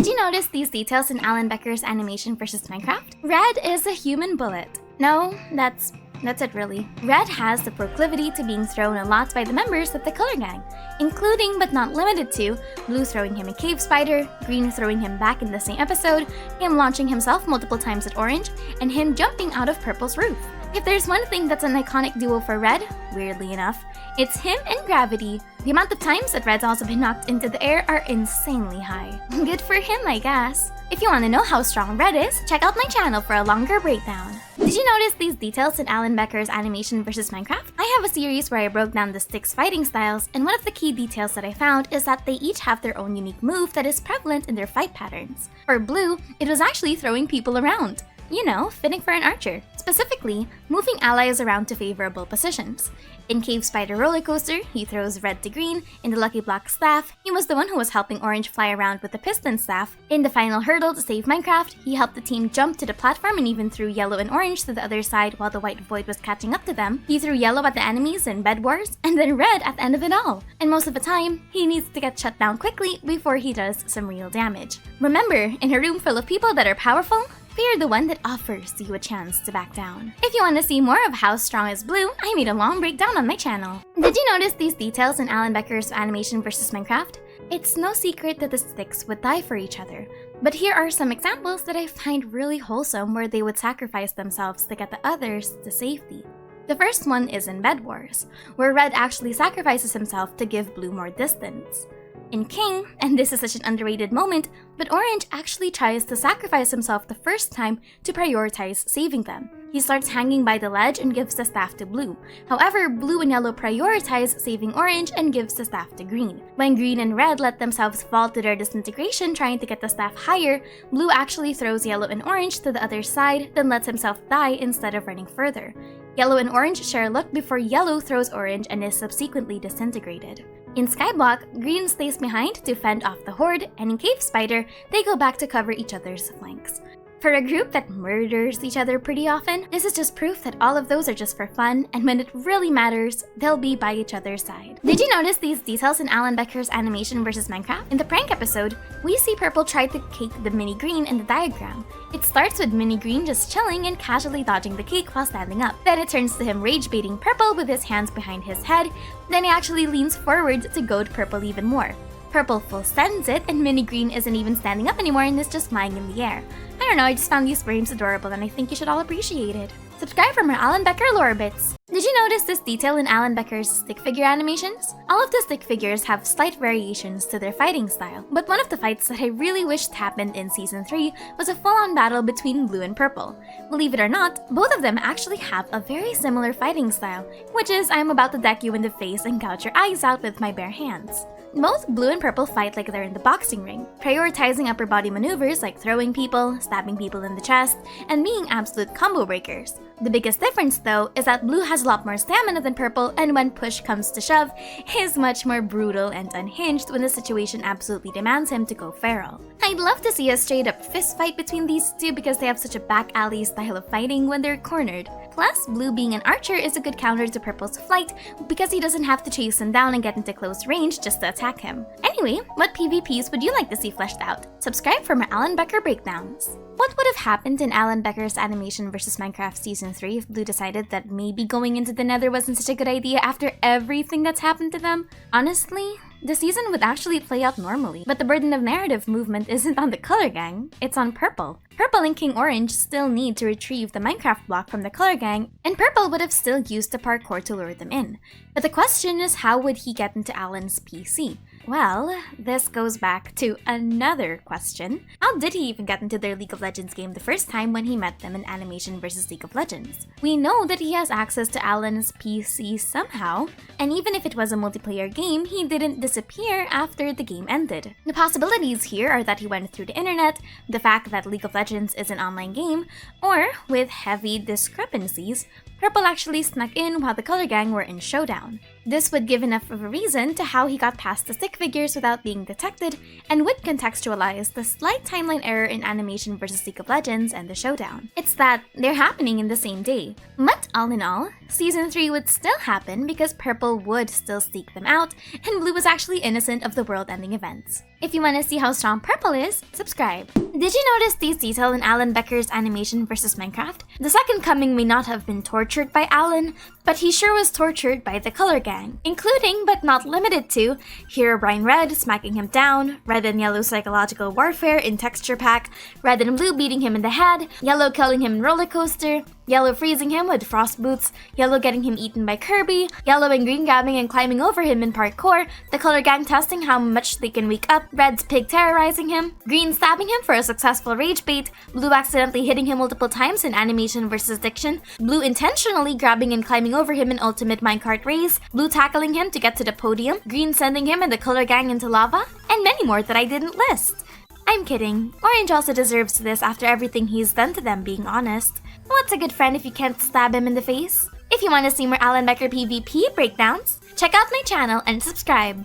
Did you notice these details in Alan Becker's Animation versus Minecraft? Red is a human bullet. No, that's it really. Red has the proclivity to being thrown a lot by the members of the color gang, including but not limited to Blue throwing him a cave spider, Green throwing him back in the same episode, him launching himself multiple times at Orange, and him jumping out of Purple's roof. If there's one thing that's an iconic duo for Red, weirdly enough, it's him and Gravity. The amount of times that Red's also been knocked into the air are insanely high. Good for him, I guess. If you want to know how strong Red is, check out my channel for a longer breakdown. Did you notice these details in Alan Becker's Animation versus Minecraft? I have a series where I broke down the sticks fighting styles, and one of the key details that I found is that they each have their own unique move that is prevalent in their fight patterns. For Blue, it was actually throwing people around. You know, fitting for an archer. Specifically, moving allies around to favorable positions. In Cave Spider Roller Coaster, he throws Red to Green. In the Lucky Block Staff, he was the one who was helping Orange fly around with the Piston Staff. In the final hurdle to save Minecraft, he helped the team jump to the platform and even threw Yellow and Orange to the other side while the White Void was catching up to them. He threw Yellow at the enemies in Bed Wars, and then Red at the end of it all. And most of the time, he needs to get shut down quickly before he does some real damage. Remember, in a room full of people that are powerful, fear the one that offers you a chance to back down. If you want to see more of how strong is Blue, I made a long breakdown on my channel. Did you notice these details in Alan Becker's Animation versus Minecraft? It's no secret that the sticks would die for each other, but here are some examples that I find really wholesome where they would sacrifice themselves to get the others to safety. The first one is in Bed Wars, where Red actually sacrifices himself to give Blue more distance. In King, and this is such an underrated moment, but Orange actually tries to sacrifice himself the first time to prioritize saving them. He starts hanging by the ledge and gives the staff to Blue. However, Blue and Yellow prioritize saving Orange and gives the staff to Green. When Green and Red let themselves fall to their disintegration trying to get the staff higher, Blue actually throws Yellow and Orange to the other side, then lets himself die instead of running further. Yellow and Orange share a look before Yellow throws Orange and is subsequently disintegrated. In Skyblock, Green stays behind to fend off the Horde, and in Cave Spider, they go back to cover each other's flanks. For a group that murders each other pretty often, this is just proof that all of those are just for fun, and when it really matters, they'll be by each other's side. Did you notice these details in Alan Becker's Animation versus Minecraft? In the prank episode, we see Purple try to cake the Mini Green in the diagram. It starts with Mini Green just chilling and casually dodging the cake while standing up. Then it turns to him rage-baiting Purple with his hands behind his head. Then he actually leans forward to goad Purple even more. Purple full sends it, and Mini Green isn't even standing up anymore and is just flying in the air. I don't know, I just found these frames adorable and I think you should all appreciate it. Subscribe for more Alan Becker lore bits. Did you notice this detail in Alan Becker's stick figure animations? All of the stick figures have slight variations to their fighting style, but one of the fights that I really wished happened in Season 3 was a full-on battle between Blue and Purple. Believe it or not, both of them actually have a very similar fighting style, which is I'm about to deck you in the face and gouge your eyes out with my bare hands. Both Blue and Purple fight like they're in the boxing ring, prioritizing upper body maneuvers like throwing people, stabbing people in the chest, and being absolute combo breakers. The biggest difference, though, is that Blue has a lot more stamina than Purple, and when push comes to shove, is much more brutal and unhinged when the situation absolutely demands him to go feral. I'd love to see a straight-up fist fight between these two because they have such a back-alley style of fighting when they're cornered. Plus, Blue being an archer is a good counter to Purple's flight because he doesn't have to chase him down and get into close range just to attack him. Anyway, what PvPs would you like to see fleshed out? Subscribe for more Alan Becker breakdowns. What would have happened in Alan Becker's Animation versus Minecraft Season 3 if Blue decided that maybe going into the Nether wasn't such a good idea after everything that's happened to them? Honestly, the season would actually play out normally, but the burden of narrative movement isn't on the color gang, it's on Purple. Purple and King Orange still need to retrieve the Minecraft block from the color gang, and Purple would have still used the parkour to lure them in. But the question is, how would he get into Alan's PC? Well, this goes back to another question. How did he even get into their League of Legends game the first time when he met them in Animation vs. League of Legends? We know that he has access to Alan's PC somehow, and even if it was a multiplayer game, he didn't disappear after the game ended. The possibilities here are that he went through the internet, the fact that League of Legends is an online game, or, with heavy discrepancies, Purple actually snuck in while the Color Gang were in showdown. This would give enough of a reason to how he got past the stick figures without being detected, and would contextualize the slight timeline error in Animation vs. League of Legends and the showdown. It's that they're happening in the same day. But all in all, Season 3 would still happen because Purple would still seek them out, and Blue was actually innocent of the world-ending events. If you want to see how strong Purple is, subscribe. Did you notice these details in Alan Becker's Animation vs. Minecraft? The Second Coming may not have been tortured by Alan, but he sure was tortured by the Color Gang, including but not limited to Herobrine Red smacking him down, Red and Yellow psychological warfare in Texture Pack, Red and Blue beating him in the head, Yellow killing him in Roller Coaster, Yellow freezing him with Frost Boots, Yellow getting him eaten by Kirby, Yellow and Green grabbing and climbing over him in Parkour, the Color Gang testing how much they can wake up, Red's pig terrorizing him, Green stabbing him for a successful rage bait, Blue accidentally hitting him multiple times in Animation vs. Diction, Blue intentionally grabbing and climbing over him in Ultimate Minecart Race, Blue tackling him to get to the podium, Green sending him and the Color Gang into lava, and many more that I didn't list. I'm kidding. Orange also deserves this after everything he's done to them, being honest. What's a good friend if you can't stab him in the face? If you want to see more Alan Becker PvP breakdowns, check out my channel and subscribe.